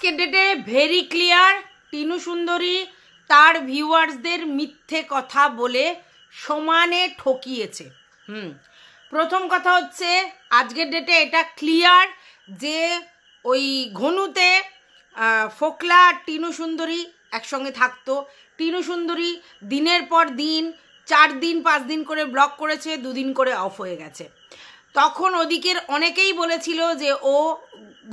আজকের ডেটে very clear, Tinu সুন্দরী তার ভিউয়ার্সদের মিথ্যে কথা বলে সমানে ঠকিয়েছে। প্রথম কথা হচ্ছে আজকের ডেটে এটা ক্লিয়ার যে ওই ঘনুতে ফোকলা টিনু সুন্দরী একসঙ্গে থাকতো। টিনু সুন্দরী দিনের পর দিন 4 দিন 5 দিন করে ব্লক করেছে, 2 দিন করে অফ হয়ে গেছে। তখন ওদিকের অনেকেই বলেছিল যে ও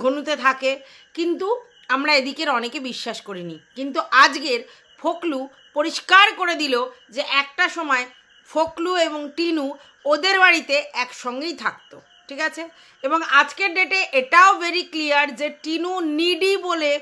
ঘনুতে থাকে, কিন্তু আমরা এদিকের অনেকে বিশ্বাস করিনি। কিন্তু আজকের ফোকলু পরিষ্কার করে দিল যে একটা সময় ফোকলু এবং টিনু ওদের বাড়িতে একসঙ্গেই থাকতো, ঠিক আছে। এবং আজকের ডেটে এটাও ভেরি ক্লিয়ার যে টিনু নিডি বলে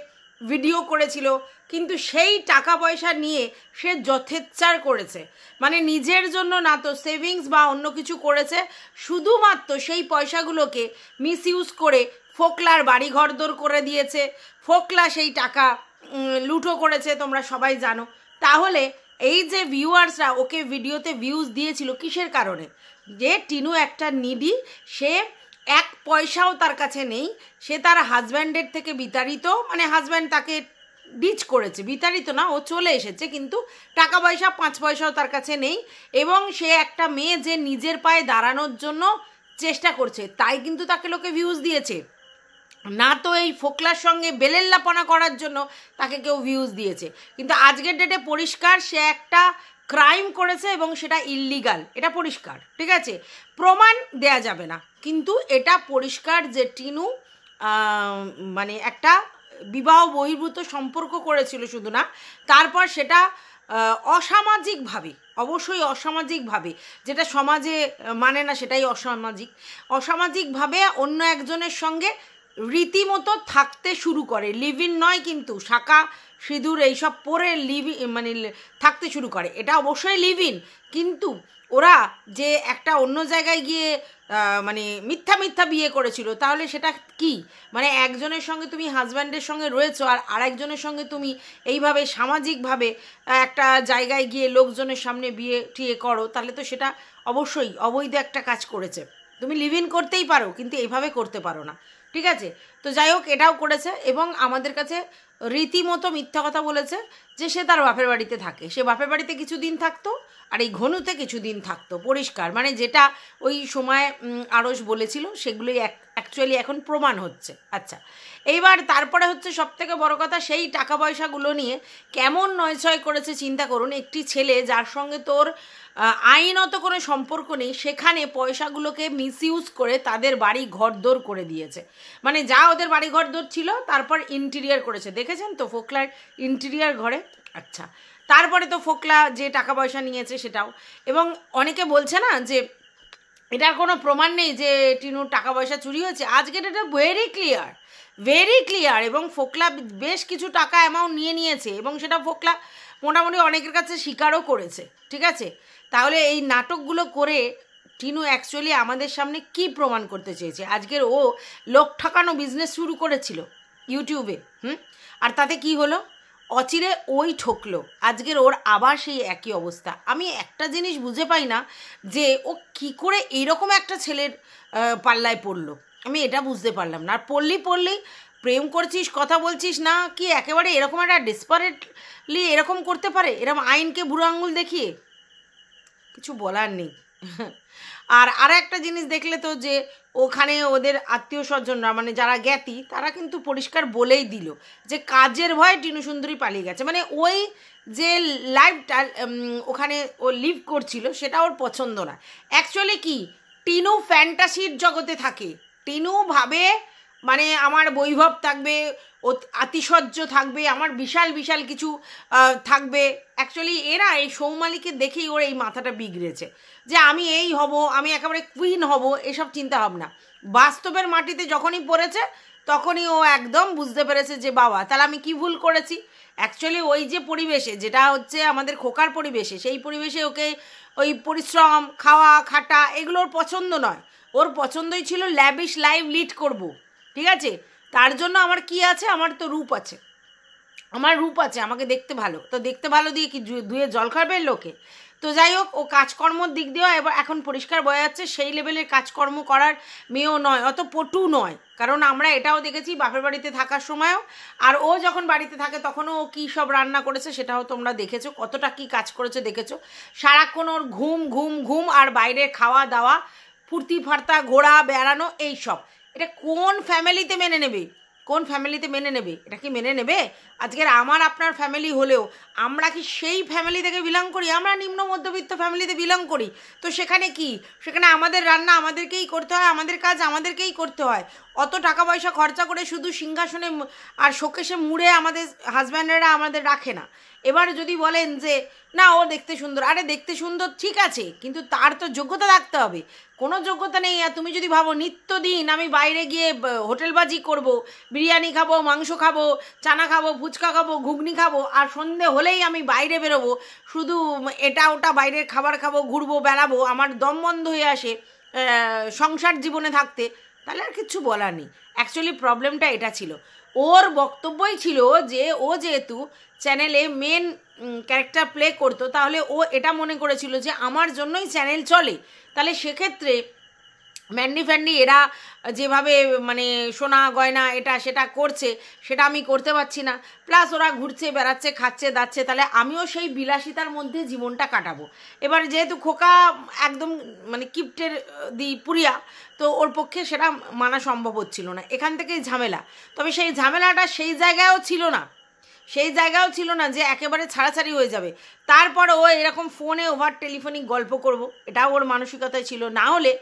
ভিডিও করেছিল, কিন্তু সেই টাকা পয়সা নিয়ে সে যথেচ্ছার করেছে, মানে নিজের জন্য না তো সেভিংস বা অন্য কিছু করেছে, শুধুমাত্র সেই পয়সাগুলোকে মিসইউজ করে ফোকলার বাড়ি ঘরদোর করে দিয়েছে। ফোকলা সেই টাকা লুঠো করেছে, তোমরা সবাই জানো। তাহলে এই যে ভিউয়ার্সরা ওকে ভিডিওতে ভিউজ দিয়েছিল কিসের কারণে? যে টিনু একটা নিডি, সে 1 পয়সাও তার কাছে নেই, সে তার হাজব্যান্ডের থেকে বিতাড়িত, মানে হাজব্যান্ড তাকে ডিচ করেছে, বিতাড়িত না, ও চলে এসেছে, কিন্তু টাকা পয়সা 5 পয়সাও তার কাছে নেই। এবং সে একটা মেয়ে যে নিজের পায়ে দাঁড়ানোর জন্য চেষ্টা করছে, তাই কিন্তু তাকে লোকে ভিউজ দিয়েছে, না তো এই ফোকলার সঙ্গে বেলেল্লাপনা করার জন্য তাকে কেউ ভিউজ দিয়েছে। কিন্তু আজকের ডেটে পরিষ্কার সে একটা ক্রাইম করেছে এবং সেটা ইল্লিগাল, এটা পরিষ্কার, ঠিক আছে। প্রমাণ দেয়া যাবে না, কিন্তু এটা পরিষ্কার যে টিনু মানে একটা বিবাহ বহির্ভূত সম্পর্ক করেছিল শুধু না, তারপর সেটা অসামাজিকভাবে, অবশ্যই অসামাজিকভাবে, যেটা সমাজে মানে না সেটাই অসামাজিকভাবে অন্য একজনের সঙ্গে রীতিমতো থাকতে শুরু করে। লিভ ইন নয়, কিন্তু শাঁখা সিঁদুর এইসব পরে মানে থাকতে শুরু করে, এটা অবশ্যই লিভ ইন। কিন্তু ওরা যে একটা অন্য জায়গায় গিয়ে মানে মিথ্যা বিয়ে করেছিল, তাহলে সেটা কি? মানে একজনের সঙ্গে তুমি হাজব্যান্ডের সঙ্গে রয়েছো আর আরেকজনের সঙ্গে তুমি এইভাবে সামাজিকভাবে একটা জায়গায় গিয়ে লোকজনের সামনে বিয়ে ঠিয়ে করো, তাহলে তো সেটা অবশ্যই অবৈধ একটা কাজ করেছে। তুমি লিভ ইন করতেই পারো, কিন্তু এইভাবে করতে পারো না, ঠিক আছে। তো যাই হোক, এটাও করেছে এবং আমাদের কাছে রীতিমতো মিথ্যা কথা বলেছে যে সে তার বাপের বাড়িতে থাকে। সে বাপের বাড়িতে কিছুদিন থাকতো আর এই ঘনুতে কিছুদিন থাকতো, পরিষ্কার, মানে যেটা ওই সময় আরস বলেছিল সেগুলোই অ্যাকচুয়ালি এখন প্রমাণ হচ্ছে। আচ্ছা, এইবার তারপরে হচ্ছে সবথেকে বড় কথা, সেই টাকা পয়সাগুলো নিয়ে কেমন নয়ছয় করেছে চিন্তা করুন। একটি ছেলে যার সঙ্গে তোর আইনত কোনো সম্পর্ক নেই, সেখানে পয়সাগুলোকে মিসইউজ করে তাদের বাড়ি ঘরদোর করে দিয়েছে, মানে যা ওদের বাড়ি ঘরদোর ছিল তারপর ইন্টেরিয়ার করেছে। দেখেছেন তো ফোকলার ইন্টেরিয়ার ঘরে? আচ্ছা, তারপরে তো ফোকলা যে টাকা পয়সা নিয়েছে সেটাও। এবং অনেকে বলছে না যে এটার কোনো প্রমাণ নেই যে টিনুর টাকা পয়সা চুরি হয়েছে। আজকের এটা ভেরি ক্লিয়ার এবং ফোকলা বেশ কিছু টাকা অ্যামাউন্ট নিয়েছে এবং সেটা ফোকলা মোটামুটি অনেকের কাছে স্বীকারও করেছে, ঠিক আছে। তাহলে এই নাটকগুলো করে টিনু অ্যাকচুয়ালি আমাদের সামনে কি প্রমাণ করতে চেয়েছে? আজকের ও লোক ঠকানো বিজনেস শুরু করেছিল ইউটিউবে, আর তাতে কি হলো? অচিরে ওই ঠকলো, আজকের ওর আবার সেই একই অবস্থা। আমি একটা জিনিস বুঝে পাই না যে ও কি করে এইরকম একটা ছেলের পাল্লায় পড়লো, আমি এটা বুঝতে পারলাম না। আর পড়লি প্রেম করছিস, কথা বলছিস না, কি একেবারে এরকম একটা ডেসপারেটলি এরকম করতে পারে, এরকম আইনকে বুড়ো আঙুল দেখিয়ে? কিছু বলার নেই। আর একটা জিনিস দেখলে তো যে ওখানে ওদের আত্মীয় স্বজনরা, মানে যারা জ্ঞাতি, তারা কিন্তু পরিষ্কার বলেই দিল যে কাজের ভয়ে টিনু সুন্দরী পালিয়ে গেছে। মানে ওই যে লাইফটা ওখানে ও লিভ করছিল সেটা ওর পছন্দ না। অ্যাকচুয়ালি কি, টিনু ফ্যান্টাসির জগতে থাকে। টিনু ভাবে মানে আমার বৈভব থাকবে, ও আতিশয্য থাকবে, আমার বিশাল কিছু থাকবে। অ্যাকচুয়ালি এরা এই সৌমালিকে দেখেই ওর এই মাথাটা বিগড়েছে যে আমি এই হব, আমি একেবারে কুইন হব, এসব চিন্তা ভাবনা। বাস্তবের মাটিতে যখনই পড়েছে তখনই ও একদম বুঝতে পেরেছে যে বাবা, তাহলে আমি কি ভুল করেছি। অ্যাকচুয়ালি ওই যে পরিবেশে, যেটা হচ্ছে আমাদের খোকার পরিবেশে, সেই পরিবেশে ওকে ওই পরিশ্রম, খাওয়া খাটা এগুলোর পছন্দ নয়। ওর পছন্দই ছিল ল্যাভিশ লাইফ লিড করব, ঠিক আছে। তার জন্য আমার কি আছে? আমার তো রূপ আছে, আমাকে দেখতে ভালো, তো দেখতে ভালো দিয়ে কি ধুয়ে জল খাবে লোকে? তো যাই হোক, ও কাজকর্মর দিক দিয়েও এবার এখন পরিষ্কার বোঝা যাচ্ছে সেই লেভেলের কাজকর্ম করার মেয়েও নয়, অত পটু নয়। কারণ আমরা এটাও দেখেছি বাপের বাড়িতে থাকার সময়ও, আর ও যখন বাড়িতে থাকে তখনও ও কী সব রান্না করেছে সেটাও তোমরা দেখেছো, কতটা কী কাজ করেছে দেখেছো। সারাক্ষণ ওর ঘুম ঘুম ঘুম আর বাইরে খাওয়া দাওয়া, ফুর্তি ফার্তা, ঘোরা বেড়ানো, এই সব। এটা কোন ফ্যামিলিতে মেনে নেবে? কোন ফ্যামিলিতে মেনে নেবে? এটা কি মেনে নেবে? আজকের আমার আপনার ফ্যামিলি হলেও আমরা কি সেই ফ্যামিলি থেকে বিলং করি? আমরা নিম্ন মধ্যবিত্ত ফ্যামিলিতে বিলং করি। তো সেখানে কি, সেখানে আমাদের রান্না আমাদেরকেই করতে হয়, আমাদের কাজ আমাদেরকেই করতে হয়। অত টাকা পয়সা খরচা করে শুধু সিংহাসনে আর শোকেশে মুড়ে আমাদের হাজব্যান্ডেরা আমাদের রাখে না। এবার যদি বলেন যে না ও দেখতে সুন্দর, আরে দেখতে সুন্দর ঠিক আছে, কিন্তু তার তো যোগ্যতা থাকতে হবে। কোনো যোগ্যতা নেই। আর তুমি যদি ভাবো নিত্যদিন আমি বাইরে গিয়ে হোটেলবাজি করব, বিরিয়ানি খাবো, মাংস খাবো, চানা খাবো, ফুচকা খাবো, ঘুগনি খাবো, আর সন্ধে হলেই আমি বাইরে বেরোবো, শুধু এটা ওটা বাইরের খাবার খাবো, ঘুরবো বেড়াবো, আমার দম বন্ধ হয়ে আসে সংসার জীবনে থাকতে, তাহলে আর কিচ্ছু বলার নেই। অ্যাকচুয়ালি প্রবলেমটা এটা ছিল, ওর বক্তব্যই ছিল যে ও যেহেতু চ্যানেলে মেন ক্যারেক্টার প্লে করতো, তাহলে ও এটা মনে করেছিল যে আমার জন্যই চ্যানেল চলে। তাহলে সেক্ষেত্রে ম্যান্ডি ফ্যান্ডি এরা যেভাবে মানে সোনা গয়না এটা সেটা করছে, সেটা আমি করতে পারছি না, প্লাস ওরা ঘুরছে বেড়াচ্ছে খাচ্ছে দাচ্ছে, তাহলে আমিও সেই বিলাসিতার মধ্যে জীবনটা কাটাবো। এবার যেহেতু খোকা একদম মানে কিপ্টের পুরিয়া, তো ওর পক্ষে সেটা মানা সম্ভব হচ্ছিল না। এখান থেকেই ঝামেলা। তবে সেই ঝামেলাটা সেই জায়গায়ও ছিল না, সেই জায়গাও ছিল না যে একেবারে ছাড়াছাড়ি হয়ে যাবে। তারপরে ও এরকম ফোনে ওভার টেলিফোনিক গল্প করব, এটাও ওর মানসিকতায় ছিল। না হলে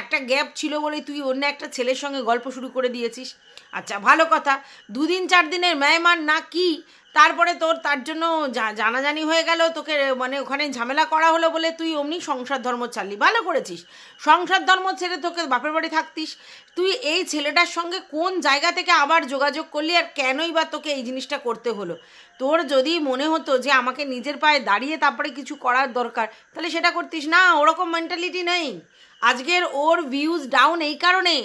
একটা গ্যাপ ছিল বলে তুই অন্য একটা ছেলের সঙ্গে গল্প শুরু করে দিয়েছিস। আচ্ছা ভালো কথা, 2 দিন 4 দিনের মেহমান না কি, তারপরে তোর তার জন্য জানাজানি হয়ে গেল, তোকে মানে ওখানে ঝামেলা করা হলো বলে তুই অমনি সংসার ধর্ম ছাড়লি। ভালো করেছিস, সংসার ধর্ম ছেড়ে তোকে বাপের বাড়ি থাকতিস। তুই এই ছেলেটার সঙ্গে কোন জায়গা থেকে আবার যোগাযোগ করলি, আর কেনই বা তোকে এই জিনিসটা করতে হলো? তোর যদি মনে হতো যে আমাকে নিজের পায়ে দাঁড়িয়ে তারপরে কিছু করার দরকার, তাহলে সেটা করতিস না। ওরকম মেন্টালিটি নেই। আজকের ওর ভিউজ ডাউন এই কারণে,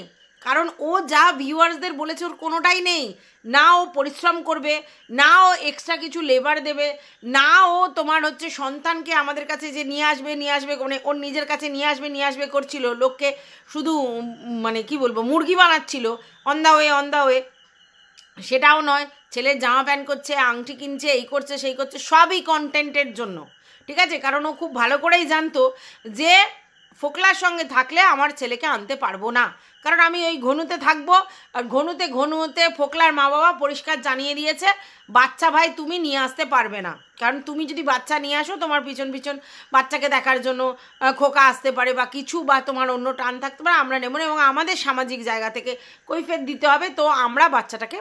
কারণ ও যা ভিউয়ার্সদের বলেছে ওর কোনোটাই নেই। না ও পরিশ্রম করবে, না ও এক্সট্রা কিছু লেবার দেবে, না ও তোমার হচ্ছে সন্তানকে আমাদের কাছে যে নিয়ে আসবে মানে ওর নিজের কাছে নিয়ে আসবে করছিল, লোককে শুধু মানে কি বলবো মুরগি বানাচ্ছিল অন দা ওয়ে। সেটাও নয়, ছেলের জামা প্যান্ট করছে, আংটি কিনছে, এই করছে সেই করছে, সবই কন্টেন্টের জন্য। ঠিক আছে, কারণ ও খুব ভালো করেই জানতো যে ফোকলার সঙ্গে থাকলে আমার ছেলেকে আনতে পারবো না, কারণ আমি ওই ঘনুতে থাকবো। আর ঘনুতে ফোকলার মা বাবা পরিষ্কার জানিয়ে দিয়েছে বাচ্চা ভাই তুমি নিয়ে আসতে পারবে না, কারণ তুমি যদি বাচ্চা নিয়ে আসো তোমার পিছন বাচ্চাকে দেখার জন্য খোকা আসতে পারে বা কিছু, বা তোমার অন্য টান থাকতে পারে, আমরা নেব না, এবং আমাদের সামাজিক জায়গা থেকে কৈফিয়ত দিতে হবে, তো আমরা বাচ্চাটাকে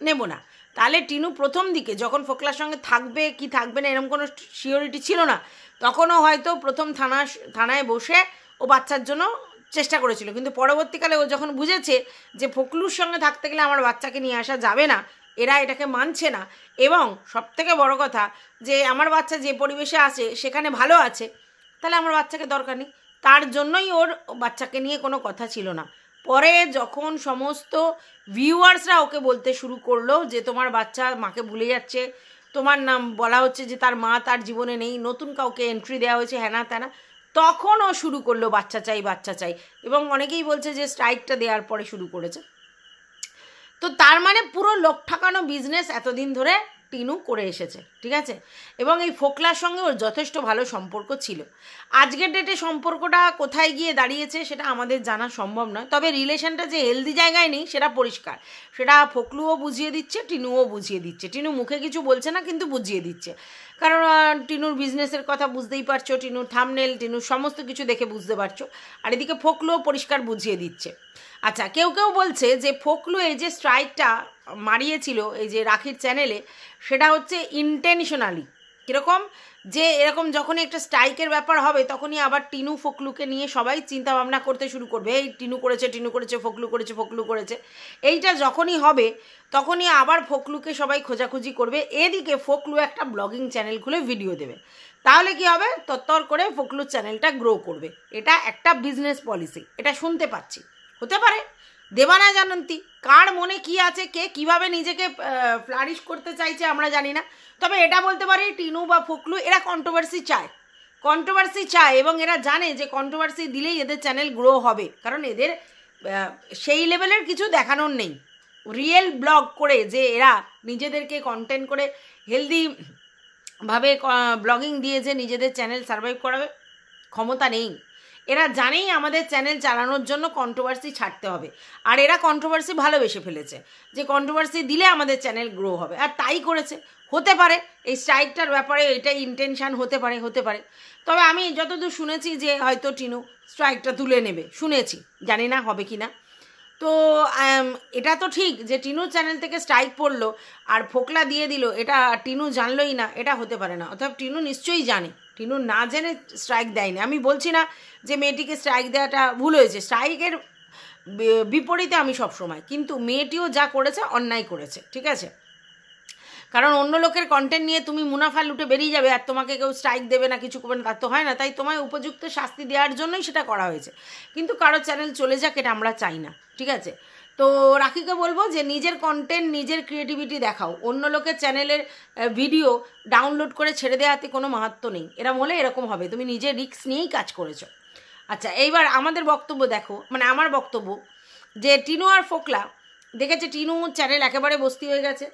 নেব না। তাহলে টিনু প্রথম দিকে যখন ফোকলার সঙ্গে থাকবে কি থাকবে না এরকম কোনো সিওরিটি ছিল না, তখনও হয়তো প্রথম থানায় বসে ও বাচ্চার জন্য চেষ্টা করেছিল, কিন্তু পরবর্তীকালে ও যখন বুঝেছে যে ফোকলুর সঙ্গে থাকতে গেলে আমার বাচ্চাকে নিয়ে আসা যাবে না, এরা এটাকে মানছে না, এবং সবথেকে বড় কথা যে আমার বাচ্চা যে পরিবেশে আছে সেখানে ভালো আছে, তাহলে আমার বাচ্চাকে দরকার নেই, তার জন্যই ওর বাচ্চাকে নিয়ে কোনো কথা ছিল না। পরে যখন সমস্ত ভিউয়ার্সরা ওকে বলতে শুরু করলো যে তোমার বাচ্চা মাকে ভুলে যাচ্ছে, তোমার নাম বলা হচ্ছে যে তার মা তার জীবনে নেই, নতুন কাউকে এন্ট্রি দেওয়া হয়েছে, হ্যানা ত্যানা, তখন ও শুরু করলো বাচ্চা চাই, এবং অনেকেই বলছে যে স্ট্রাইকটা দেওয়ার পরে শুরু করেছে। তো তার মানে পুরো লোক ঠাকানো বিজনেস এতদিন ধরে টিনু করে এসেছে। ঠিক আছে, এবং এই ফোকলার সঙ্গে ওর যথেষ্ট ভালো সম্পর্ক ছিল। আজকের ডেটে সম্পর্কটা কোথায় গিয়ে দাঁড়িয়েছে সেটা আমাদের জানা সম্ভব নয়, তবে রিলেশনটা যে হেলদি জায়গায় নেই সেটা পরিষ্কার, সেটা ফোকলুও বুঝিয়ে দিচ্ছে, টিনুও বুঝিয়ে দিচ্ছে। টিনু মুখে কিছু বলছে না, কিন্তু বুঝিয়ে দিচ্ছে, কারণ টিনুর বিজনেসের কথা বুঝতেই পারছো, টিনুর থাম্বনেল, টিনুর সমস্ত কিছু দেখে বুঝতে পারছো, আর এদিকে ফোকলুও পরিষ্কার বুঝিয়ে দিচ্ছে। আচ্ছা, কেউ বলছে যে ফোকলু এই যে স্ট্রাইকটা মারিয়েছিল এই যে রাখির চ্যানেলে, সেটা হচ্ছে ইন্টেনশনালি। কীরকম, যে এরকম যখনই একটা স্ট্রাইকের ব্যাপার হবে তখনই আবার টিনু ফোকলুকে নিয়ে সবাই চিন্তা ভাবনা করতে শুরু করবে, এই টিনু করেছে, ফোকলু করেছে। এইটা যখনই হবে তখনই আবার ফোকলুকে সবাই খোঁজাখুঁজি করবে, এদিকে ফোকলু একটা ব্লগিং চ্যানেল খুলে ভিডিও দেবে, তাহলে কি হবে, তত্তর করে ফোকলুর চ্যানেলটা গ্রো করবে। এটা একটা বিজনেস পলিসি, এটা শুনতে পাচ্ছি, হতে পারে, দেবা না জানন্তি, কার মনে কি আছে, কে কিভাবে নিজেকে ফ্লারিশ করতে চাইছে আমরা জানি না। তবে এটা বলতে পারি টিনু বা ফোকলু এরা কন্ট্রোভার্সি চায় এবং এরা জানে যে কন্ট্রোভার্সি দিলেই এদের চ্যানেল গ্রো হবে, কারণ এদের সেই লেভেলের কিছু দেখানোর নেই। রিয়েল ব্লগ করে যে এরা নিজেদেরকে কন্টেন্ট করে হেলদিভাবে ব্লগিং দিয়ে যে নিজেদের চ্যানেল সার্ভাইভ করাবে ক্ষমতা নেই। এরা জানেই আমাদের চ্যানেল চালানোর জন্য কন্ট্রোভার্সি ছাড়তে হবে, আর এরা কন্ট্রোভার্সি ভালোবেসে ফেলেছে যে কন্ট্রোভার্সি দিলে আমাদের চ্যানেল গ্রো হবে, আর তাই করেছে। হতে পারে এই স্ট্রাইকটার ব্যাপারে এটাই ইন্টেনশান হতে পারে। তবে আমি যতদূর শুনেছি যে হয়তো টিনু স্ট্রাইকটা তুলে নেবে, শুনেছি, জানি না হবে কি না। তো এটা তো ঠিক যে টিনুর চ্যানেল থেকে স্ট্রাইক পড়লো আর ফোকলা দিয়ে দিল, এটা টিনু জানলোই না, এটা হতে পারে না। অর্থাৎ টিনু নিশ্চয়ই জানে, টিনু না জেনে স্ট্রাইক দেয়নি। আমি বলছি না যে মেয়েটিকে স্ট্রাইক দেওয়াটা ভুল হয়েছে, স্ট্রাইকের বিপরীতে আমি সবসময়, কিন্তু মেয়েটিও যা করেছে অন্যায় করেছে, ঠিক আছে। কারণ অন্য লোকের কন্টেন্ট নিয়ে তুমি মুনাফা লুটে বেরিয়ে যাবে আর তোমাকে কেউ স্ট্রাইক দেবে না, কিছু করবে না, তার তো হয় না। তাই তোমায় উপযুক্ত শাস্তি দেওয়ার জন্যই সেটা করা হয়েছে, কিন্তু কারো চ্যানেল চলে যাক এটা আমরা চাই না, ঠিক আছে। তো রাখিকে বলবো যে নিজের কন্টেন্ট নিজের ক্রিয়েটিভিটি দেখাও, অন্য লোকের চ্যানেলের ভিডিও ডাউনলোড করে ছেড়ে দেওয়াতে কোনো মাহাত্ম্য নেই। এরকম হলে এরকম হবে, তুমি নিজের রিস্ক নিয়েই কাজ করেছো। আচ্ছা, এইবার আমাদের বক্তব্য দেখো, মানে আমার বক্তব্য যে টিনু আর ফোকলা দেখেছে টিনু চ্যানেল একেবারে বস্তি হয়ে গেছে,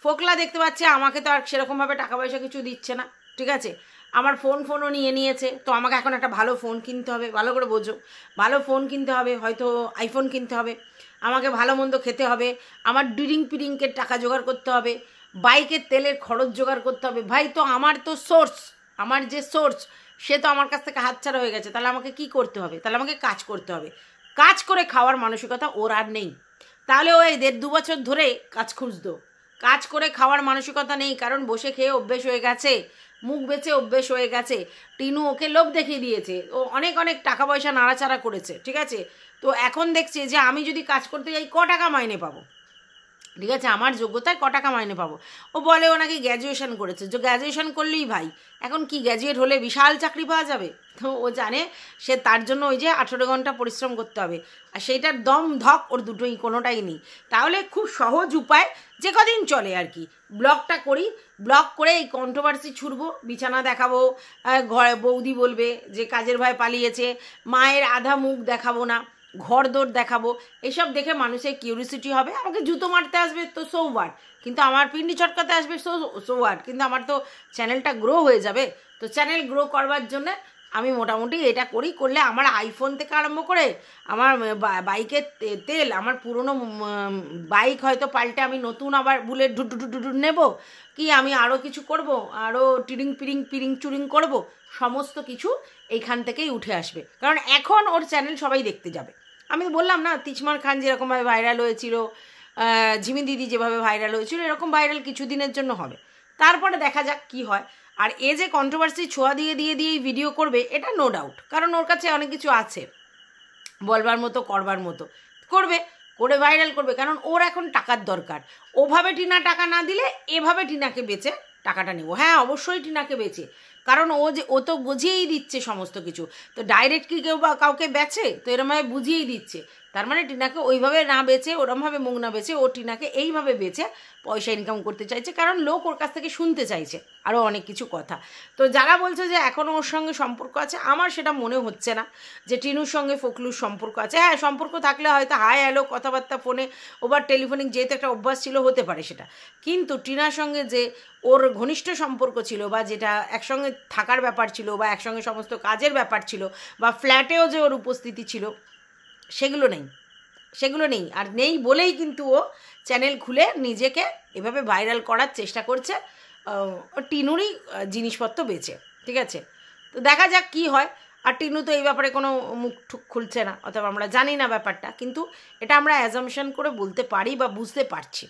ফোকলা দেখতে পাচ্ছে আমাকে তো আর সেরকমভাবে টাকা পয়সা কিছু দিচ্ছে না, ঠিক আছে। আমার ফোনও নিয়ে নিয়েছে, তো আমাকে এখন একটা ভালো ফোন কিনতে হবে, ভালো করে বোঝো, ভালো ফোন কিনতে হবে, হয়তো আইফোন কিনতে হবে, আমাকে ভালো মন্দ খেতে হবে, আমার ড্রিঙ্কের টাকা জোগাড় করতে হবে, বাইকের তেলের খরচ জোগাড় করতে হবে। ভাই, তো আমার তো সোর্স, আমার যে সোর্স সে তো আমার কাছ থেকে হাতছাড়া হয়ে গেছে, তাহলে আমাকে কি করতে হবে? তাহলে আমাকে কাজ করতে হবে। কাজ করে খাওয়ার মানসিকতা ওর আর নেই, তাহলে ওই 1.5-2 বছর ধরে কাজ খুঁজতো। কাজ করে খাওয়ার মানসিকতা নেই, কারণ বসে খেয়ে অভ্যেস হয়ে গেছে, মুখ বেচে অভ্যেস হয়ে গেছে। টিনু ওকে লোভ দেখিয়ে দিয়েছে, ও অনেক টাকা পয়সা নাড়াচাড়া করেছে, ঠিক আছে। তো এখন দেখছে যে আমি যদি কাজ করতে যাই ক টাকা মাইনে পাবো, ঠিক আছে, আমার যোগ্যতায় ক টাকা মাইনে পাবো। ও বলে ও নাকি গ্র্যাজুয়েশন করেছে, যে গ্র্যাজুয়েশন করলেই ভাই এখন কি গ্র্যাজুয়েট হলে বিশাল চাকরি পাওয়া যাবে? তো ও জানে সে তার জন্য ওই যে 18 ঘন্টা পরিশ্রম করতে হবে, আর সেইটার দম ধক ওর দুটোই কোনোটাই নেই। তাহলে খুব সহজ উপায়, যে কদিন চলে আর কি, ব্লগটা করি, ব্লগ করে এই কন্ট্রোভার্সি ছুড়বো, বিছানা দেখাবো, ঘরে বৌদি বলবে যে কাজের ভয় পালিয়েছে, মায়ের আধা মুখ দেখাবো না, ঘর দৌড় দেখাবো, এসব দেখে মানুষের কিউরিসিটি হবে, আমাকে জুতো মারতে আসবে তো সো হোয়াট, কিন্তু আমার পিন্ডি চটকাতে আসবে সো হোয়াট, কিন্তু আমার তো চ্যানেলটা গ্রো হয়ে যাবে। তো চ্যানেল গ্রো করবার জন্য আমি মোটামুটি এটা করলে আমার আইফোন থেকে আরম্ভ করে আমার বাইকের তেল, আমার পুরনো বাইক হয়তো পাল্টে আমি নতুন আবার বুলেট ঢুডু নেব, কি আমি আরও কিছু করব, আরও পিরিং চুরিং করব, সমস্ত কিছু এইখান থেকেই উঠে আসবে। কারণ এখন ওর চ্যানেল সবাই দেখতে যাবে। আমি বললাম না, তিছমার খান যেরকমভাবে ভাইরাল হয়েছিল, ঝিমি দিদি যেভাবে ভাইরাল হয়েছিল, এরকম ভাইরাল কিছুদিনের জন্য হবে, তারপরে দেখা যাক কি হয়। আর এ যে কন্ট্রোভার্সি ছোঁয়া দিয়ে ভিডিও করবে, এটা নো ডাউট, কারণ ওর কাছে অনেক কিছু আছে বলবার মতো, করবার মতো, করে ভাইরাল করবে, কারণ ওর এখন টাকার দরকার। ওভাবে টিনা টাকা না দিলে এভাবে টিনাকে বেচে টাকাটা নেব। হ্যাঁ, অবশ্যই টিনাকে বেচে, কারণ ও তো বুঝিয়েই দিচ্ছে সমস্ত কিছু। তো ডাইরেক্ট কি কেউ বা কাউকে বেচে? তো এরমভাবে বুঝিয়েই দিচ্ছে, তার মানে টিনাকে ওইভাবে না বেচে, ওরমভাবে মুখ না বেচে, ও টিনাকে এইভাবে বেচে পয়সা ইনকাম করতে চাইছে, কারণ লোক ওর কাছ থেকে শুনতে চাইছে আরও অনেক কিছু কথা। তো যারা বলছে যে এখনও ওর সঙ্গে সম্পর্ক আছে, আমার সেটা মনে হচ্ছে না যে টিনুর সঙ্গে ফোকলুর সম্পর্ক আছে। হ্যাঁ, সম্পর্ক থাকলে হয়তো হাই হ্যালো কথাবার্তা ফোনে, ওবার টেলিফোনিক যেহেতু একটা অভ্যাস ছিল, হতে পারে সেটা, কিন্তু টিনার সঙ্গে যে ওর ঘনিষ্ঠ সম্পর্ক ছিল, বা যেটা একসঙ্গে থাকার ব্যাপার ছিল, বা একসঙ্গে সমস্ত কাজের ব্যাপার ছিল, বা ফ্ল্যাটেও যে ওর উপস্থিতি ছিল, সেগুলো নেই। আর নেই বলেই কিন্তু ও চ্যানেল খুলে নিজেকে এভাবে ভাইরাল করার চেষ্টা করছে, টিনুরই জিনিসপত্র বেচে, ঠিক আছে। তো দেখা যাক কি হয়। আর টিনু তো এই ব্যাপারে কোনো মুখ ঠুক খুলছে না, অথবা আমরা জানি না ব্যাপারটা, কিন্তু এটা আমরা অ্যাজাম্পশন করে বলতে পারি বা বুঝতে পারছি।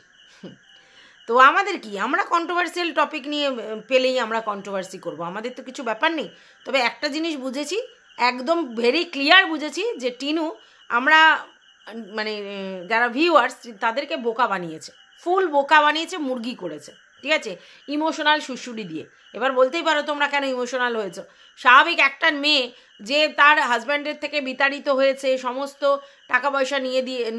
তো আমাদের কি, আমরা কন্ট্রোভার্সিয়াল টপিক নিয়ে পেলেই আমরা কন্ট্রোভার্সি করব, আমাদের তো কিছু ব্যাপার নেই। তবে একটা জিনিস বুঝেছি, একদম ভেরি ক্লিয়ার বুঝেছি, যে টিনু আমরা মানে যারা ভিউয়ার্স তাদেরকে বোকা বানিয়েছে, ফুল বোকা বানিয়েছে, মুরগি করেছে, ঠিক আছে, ইমোশনাল সুশুরি দিয়ে। এবার বলতেই পারো তোমরা কেন ইমোশনাল হয়েছো। স্বাভাবিক একটা মেয়ে যে তার হাজব্যান্ডের থেকে বিতাড়িত হয়েছে, সমস্ত টাকা পয়সা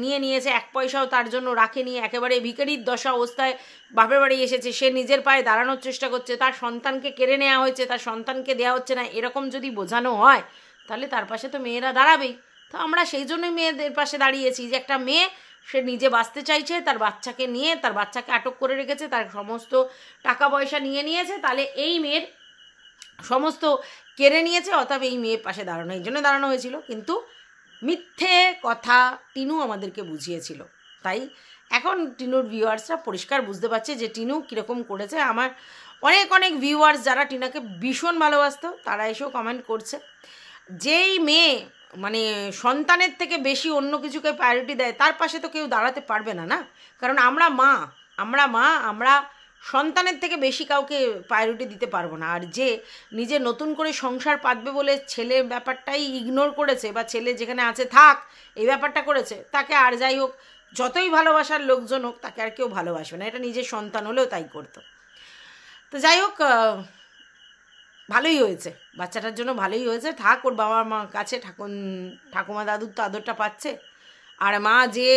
নিয়েছে, এক পয়সাও তার জন্য রাখেনি, একেবারে ভিখারির দশা অবস্থায় বাপের বাড়ি এসেছে, সে নিজের পায়ে দাঁড়ানোর চেষ্টা করছে, তার সন্তানকে কেড়ে নেওয়া হয়েছে, তার সন্তানকে দেওয়া হচ্ছে না, এরকম যদি বোঝানো হয় তাহলে তার পাশে তো মেয়েরা দাঁড়াবেই। তো আমরা সেই জন্যই মেয়েদের পাশে দাঁড়িয়েছি যে একটা মেয়ে সে নিজে বাঁচতে চাইছে, তার বাচ্চাকে নিয়ে, তার বাচ্চাকে আটক করে রেখেছে, তার সমস্ত টাকা পয়সা নিয়েছে, তাহলে এই মেয়ের সমস্ত কেড়ে নিয়েছে, অতএব এই মেয়ের পাশে দাঁড়ানো, এই জন্য দাঁড়ানো হয়েছিল। কিন্তু মিথ্যে কথা টিনু আমাদেরকে বুঝিয়েছিল, তাই এখন টিনুর ভিউয়ার্সরা পরিষ্কার বুঝতে পারছে যে টিনু কীরকম করেছে। আমার অনেক ভিউয়ার্স যারা টিনাকে ভীষণ ভালোবাসতো তারা এসেও কমেন্ট করছে, যেই মেয়ে মানে সন্তানের থেকে বেশি অন্য কিছুকে প্রায়োরিটি দেয় তার পাশে তো কেউ দাঁড়াতে পারবে না, কারণ আমরা মা, আমরা সন্তানের থেকে বেশি কাউকে প্রায়োরিটি দিতে পারবো না। আর যে নিজে নতুন করে সংসার পাতবে বলে ছেলে ব্যাপারটাই ইগনোর করেছে, বা ছেলে যেখানে আছে থাক এই ব্যাপারটা করেছে, তাকে আর যাই হোক যতই ভালোবাসার লোকজন হোক তাকে আর কেউ ভালোবাসবে না, এটা নিজের সন্তান হলেও তাই করতো। তো যাই হোক, ভালোই হয়েছে, বাচ্চাটার জন্য ভালোই হয়েছে, থাক ওর বাবা মার কাছে, ঠাকুমা দাদুর তো আদরটা পাচ্ছে। আর মা যে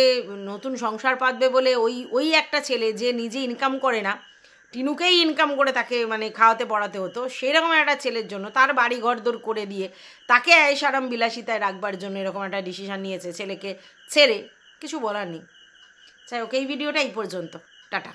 নতুন সংসার পাতবে বলে ওই একটা ছেলে যে নিজে ইনকাম করে না, টিনুকেই ইনকাম করে তাকে মানে খাওয়াতে পড়াতে হতো, সেরকম একটা ছেলের জন্য তার বাড়ি ঘরদোর করে দিয়ে তাকে আরাম বিলাসিতায় রাখবার জন্য এরকম একটা ডিসিশান নিয়েছে ছেলেকে ছেড়ে, কিছু বলার নেই। যাই হোক, এই ভিডিওটা এই পর্যন্ত, টাটা।